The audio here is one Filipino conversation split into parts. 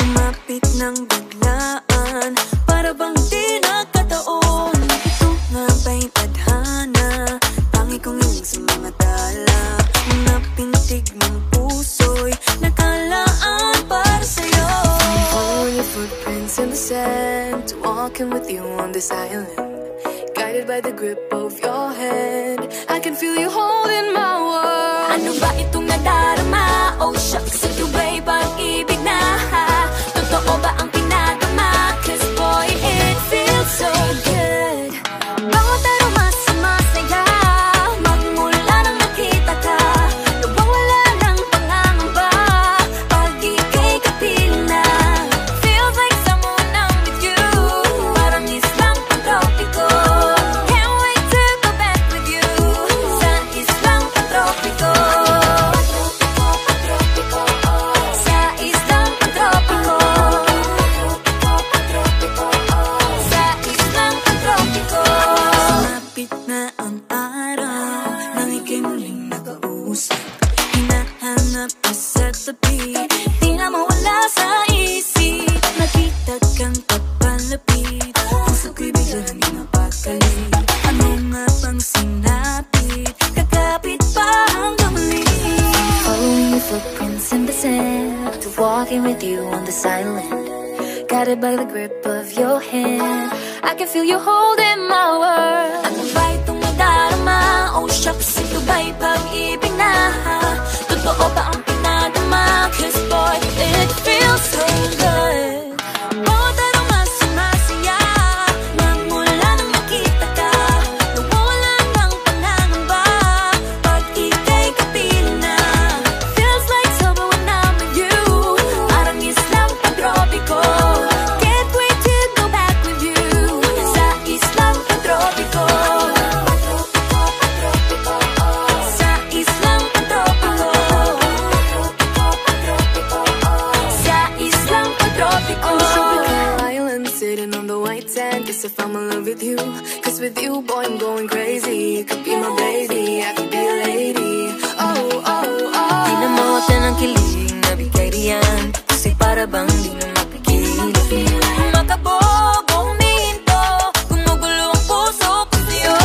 Lumapit ng biglaan, para bang di nagkataon. Ito nga ba'y tadhana, tangi kong hiling sa mga tala. Mga pintig ng puso'y nakalaan para sa'yo. Following your footprints in the sand, walking with you on this island, guided by the grip of your hand. I can feel you holding my world. Ano ba itong nadarama? Oh shucks, ito ba'y pag-ibig na? Totoo ba ang pinagama? Cause boy, it feels so good. Bawat aroma sumasaya, magmula nang nakita ka. Nawawala ng pangangamba, pag ika'y kapiling na. Feels like someone I'm with you, parang islang pantropiko. Can't wait to go back with you, sa islang pantropiko. Sa islang pantropiko. Sa islang pantropiko. Sumapit na ang araw, nang ika'y muling nakausap. Hinahanap ka sa tabi, di na mawala sa isip. Nakita kang papalapit, puso ko'y bigla nang napakalit. Ano nga bang sinapit, kakapit pa hanggang muli. Following your footprints in the sand, walking with you on this island, guided by the grip of your hand. I can feel you holding my world. Ano ba itong nadarama? Oh shucks, ito ba'y pag-ibig na? Totoo ba ang pinadama? Cause boy, it feels so good. Bawat aroma sumasaya, magmula nang nakita ka. Nawawala ng pangangamba, pag ika'y kapiling na. Feels like summer when I'm with you, parang islang pantropiko. Can't wait to go back with you, sa islang pantropiko. Sa islang pantropiko. Sa islang pantropiko. Island sitting on the white sand, guess if I'm in love with you, cause with you boy I'm going crazy. You could be my baby, I could be a lady. Oh, oh, oh. Di na mawala ng kilig na bigay riyan, kasi para bang di na mapigilan. Makabog o humihinto, gumugulo ang puso ko sa'yo.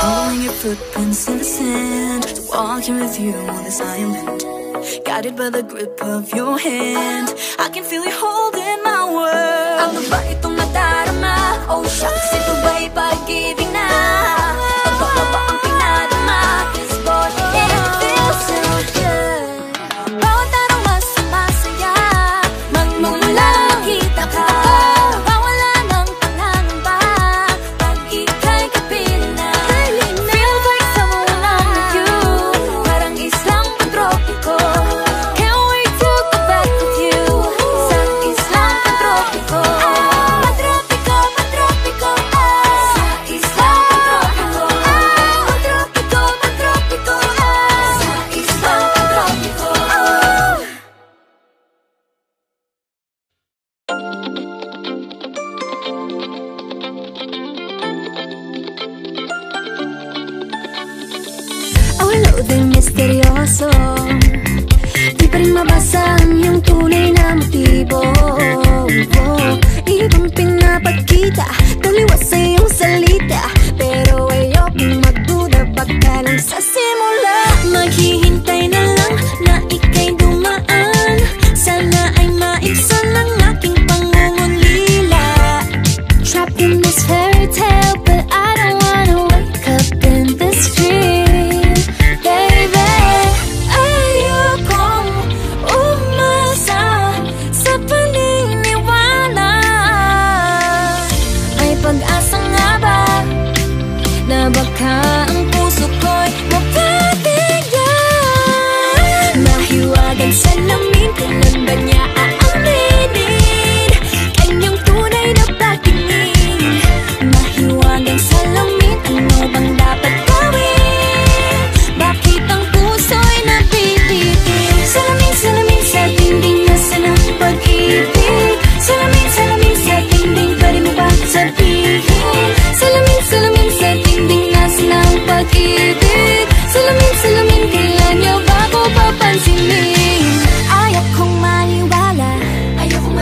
Following your footprints in the sand, walking with you on this island, guided by the grip of your hand. I can feel you holding my world. Ano ba itong nadarama? Oh shucks, ito ba'y pag-ibig na? Totoo ba ang pinadama? Cause boy, it feels so good. Bawat aroma sumasaya, magmumula nakita ka. Nawawala ng pangangamba, pag ika'y kapiling na. Feels like someone I'm with you, parang islang pantropiko. Can't wait to go back with you, sa islang pantropiko. Pantropiko, pantropiko. Sa islang pantropiko. Pantropiko, pantropiko. Sa islang pantropiko. Ang loading misteryoso, di pa rin mabasa ang iyong tunay na motibo. Ibang pinapakita, taliwas sa iyong salita, pero ayokong magduda pagka lang sa simula. Maghihintay na lang na ika'y dumaan, sana ay maibsan ang aking pangungulila. Trapped in this fairy tale, but I don't wanna wake up in this dream, baby. Ayokong umasa sa paniniwala. May pag-asa nga ba na baka ang puso ko'y mapabigyan? Mahiwagang salamin, kailan ba niya aaminin kanyang tunay na pagtingin? Mahiwagang salamin, ano bang dapat gawin? Bakit ang puso'y napipitin? Salamin, salamin sa dingding, nasa ng pag-ibig. Salamin, salamin sa dingding, pwede mo ba sabihin? Salamin, salamin sa dingding, nasa ng pag-ibig. Salamin, salamin, kailan niyo ba ko papansinin? Ayaw kong maniwala, ayaw kong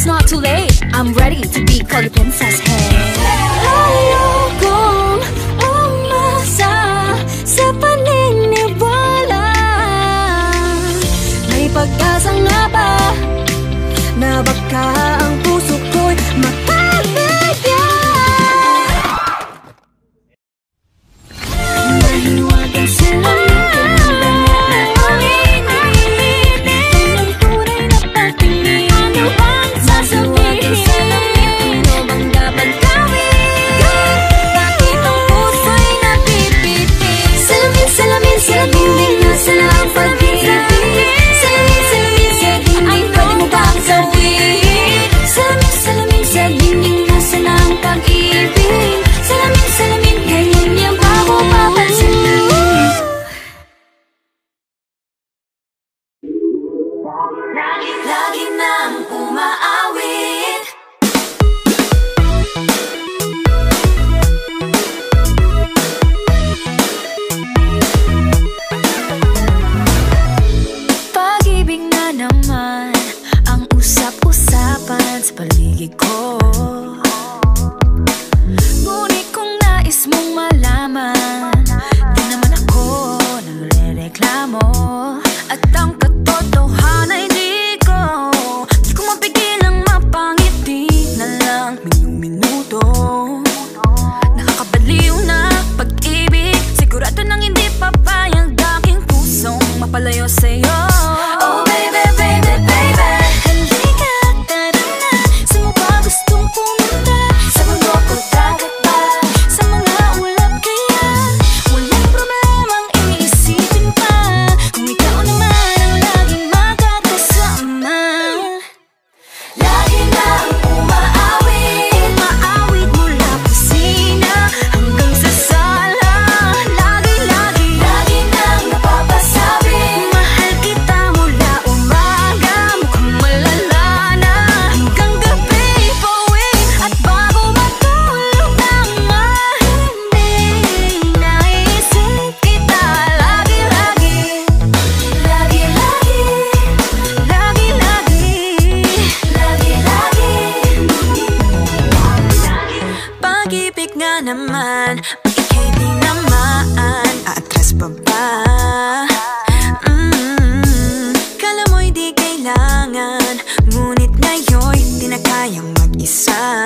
not too late. I'm ready to be called your princess, hey. Ayokong umasa sa paniniwala. May pag-asa nga ba na baka ang puso ko'y mapapaya? Mahiwagang sila lagi nang umaawit. Pag-ibig na naman ang usap-usapan sa paligid ko. Ngunit kung nais mong malaman, di naman ako nagre-reklamo. At ang katotohanan ay di ko mapigilang mapangiti na lang minuto. Nakakabaliw na pag-ibig, sigurado nang hindi papayag aking pusong mapalayo sa'yo. Oh baby, baby, baby, halika, tara na. Saan mo ba gustong pumunta? Sa mundo ko, dagat ba? Sa mga ulap kaya? Walang problemang iisipin pa, kung ikaw naman ang laging makakasama. Lagi nang umaawit, umaawit mula kusina hanggang sa sala. Lagi nang napapasabi, mahal kita mula umaga, mukhang malala na hanggang gabi. Pauwi at bago matulog nang mahimbing, naisip kita lagi-lagi. Pag-ibig nga naman, ika'y di naman aatras pa ba? Kala mo'y di kailangan, ngunit ngayon'y di na kayang mag-isa.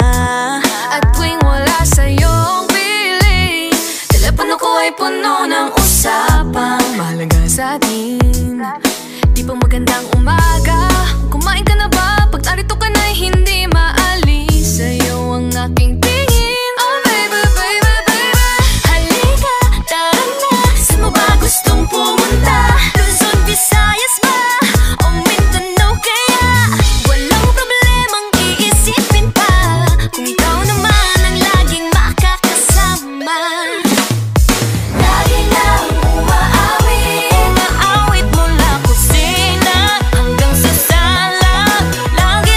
At tuwing wala sa'yong piling, telepono ko ay puno ng usapang mahalaga sa atin. Di ba magandang umaga? Kumain ka na ba? Pag narito ka na'y hindi maalis sa'yo ang aking tingin. Oh baby, baby, baby, halika, tara na. Saan mo ba gustong pumunta? Luzon, Visayas ba? O Mindanao kaya? Walang problemang iisipin pa, kung ikaw naman ang laging makakasama. Lagi nang umaawit, umaawit mula kusina hanggang sa sala. Lagi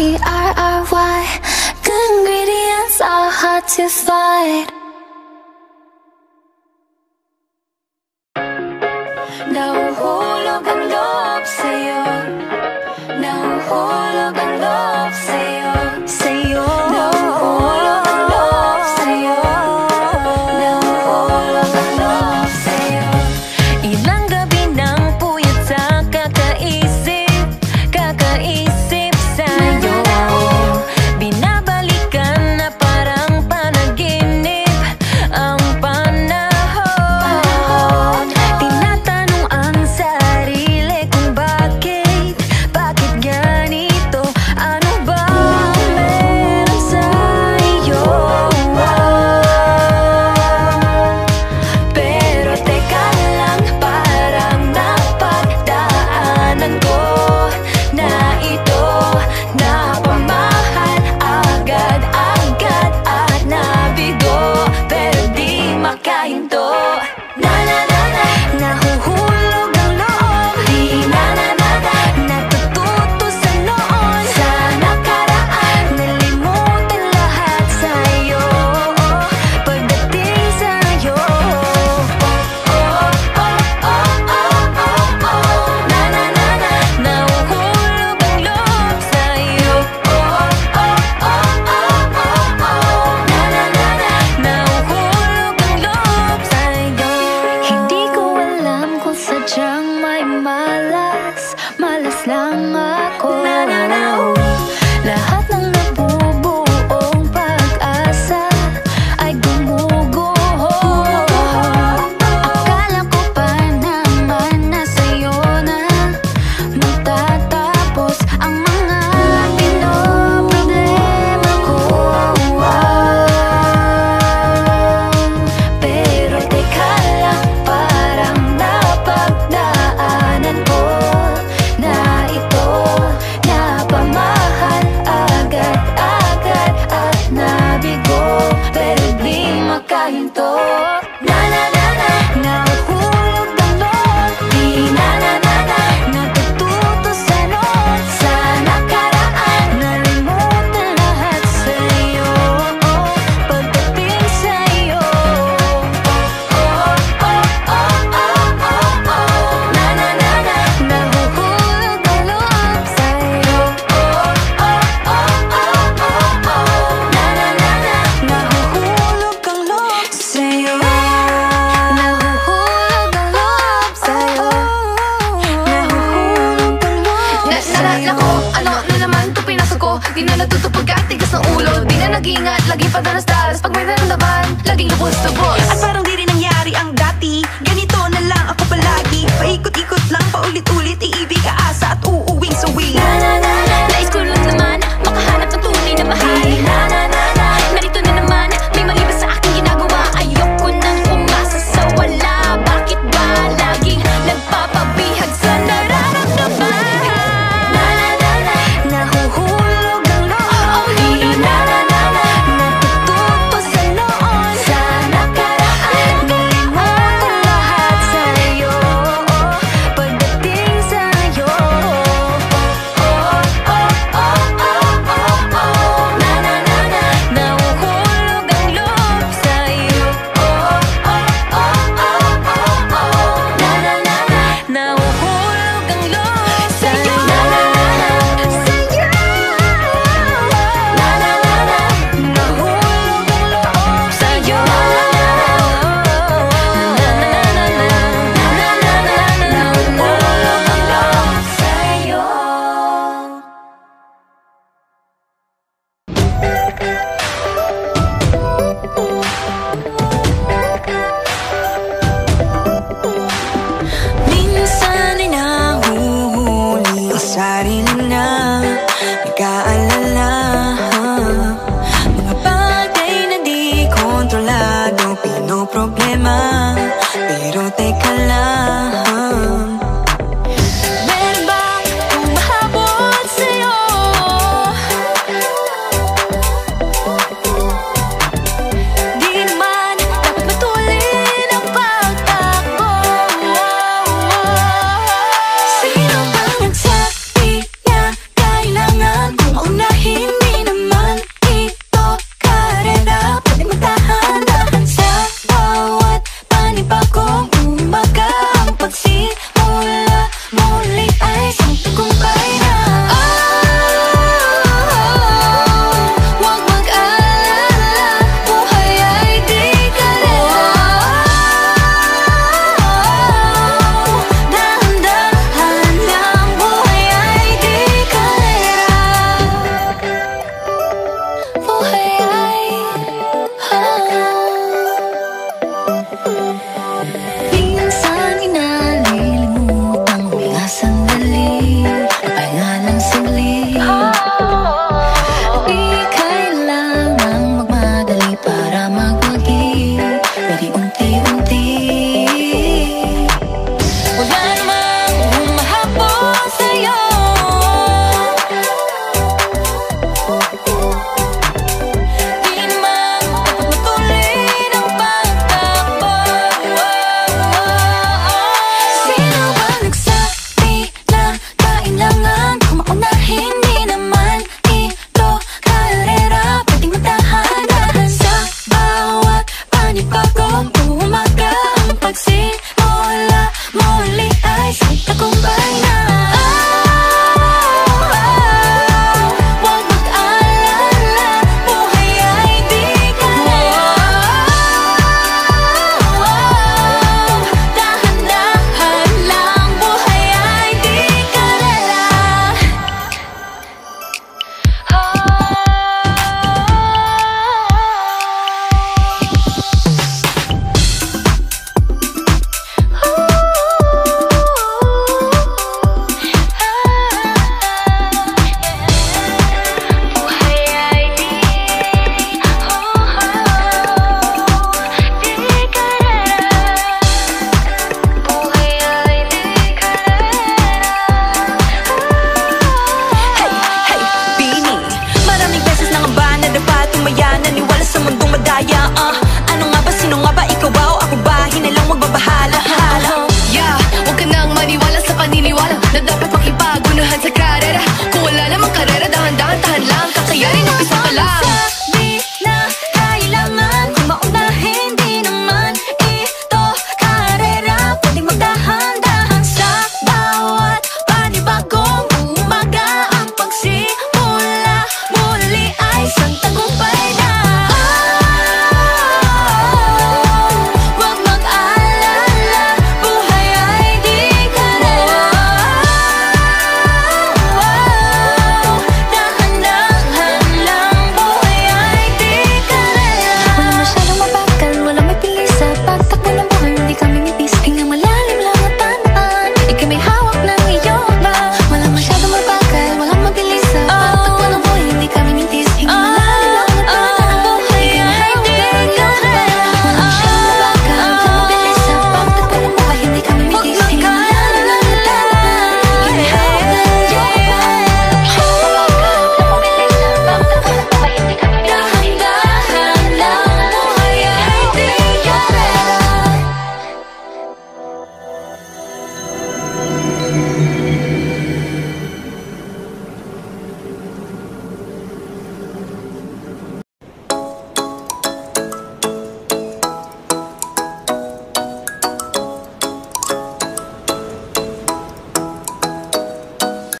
P-R-R-Y. Good ingredients are hard to find. Nahuhulog ang loob sa'yo. Nahuhulog ang loob sa'yo. Nahuhulog ang loob sa'yo. Nahuhulog ang loob sa'yo. Ilang gabi nang puyat sa kakaisip sa'yo. Binabalikan na parang panaginip ang panahon. Tinatanong ang sarili kung bakit ganito. Ano ba ang meron sa'yo? Pero teka lang, parang napagdaanan ko na ito. Napamahal agad-agad at nabigo, pero di makahinto. Nahuhulog ang loob, di natututo sa noon, sa nakaraan. Nalimutan lahat sa'yo, pagdating sa'yo. Nahuhulog ang loob sa'yo. Nahuhulog ang loob sa'yo. Hindi ko alam kung sadyang may malas lang ako. Lahat ng nabubuong pag-asa ay gumuguho. Akala ko pa naman na sa'yo na magtatapos ang mga pinoproblema ko. Pero teka lang, parang napagdaanan ko na ito. Napamahal agad-agad at nabigo, pero di makahinto. Nahuhulog ang loob, di natututo sa noon, sa nakaraan. Nalimutan lahat sa'yo, pagdating sa'yo. Nahuhulog ang loob sa'yo. Nahuhulog ang loob sa'yo. Nahuhulog ang loob sa'yo. Nahuhulog ang loob sa'yo. Nako, ano na naman ito pinasok ko. Di na natuto pagkatigas ng ulo. Di na nag-ingat, laging padalas-dalas. Pag may naramdaman, laging lubos-lubos. At parang di rin nangyari ang dati. Ganito na lang ako palagi. Paikot-ikot lang, paulit-ulit. Iibig, aasa at uuwing sawi. Nais ko lang naman makahanap ng tunay na mahal. Narito na naman, may mali ba sa aking ginagawa? Ayoko nang umasa sa wala. Bakit ba laging nagpapabihag sa nararamdaman? Nahuhulog ang loob, di natututo sa noon, sa nakaraan. Nalimutan lahat sa'yo, pagdating sa'yo. Nahuhulog ang loob sa'yo. Nahuhulog ang loob sa'yo. Nahuhulog ang loob sa'yo. Nahuhulog ang loob sa'yo. Minsan ay nahuhuli ang sarili na nagkaan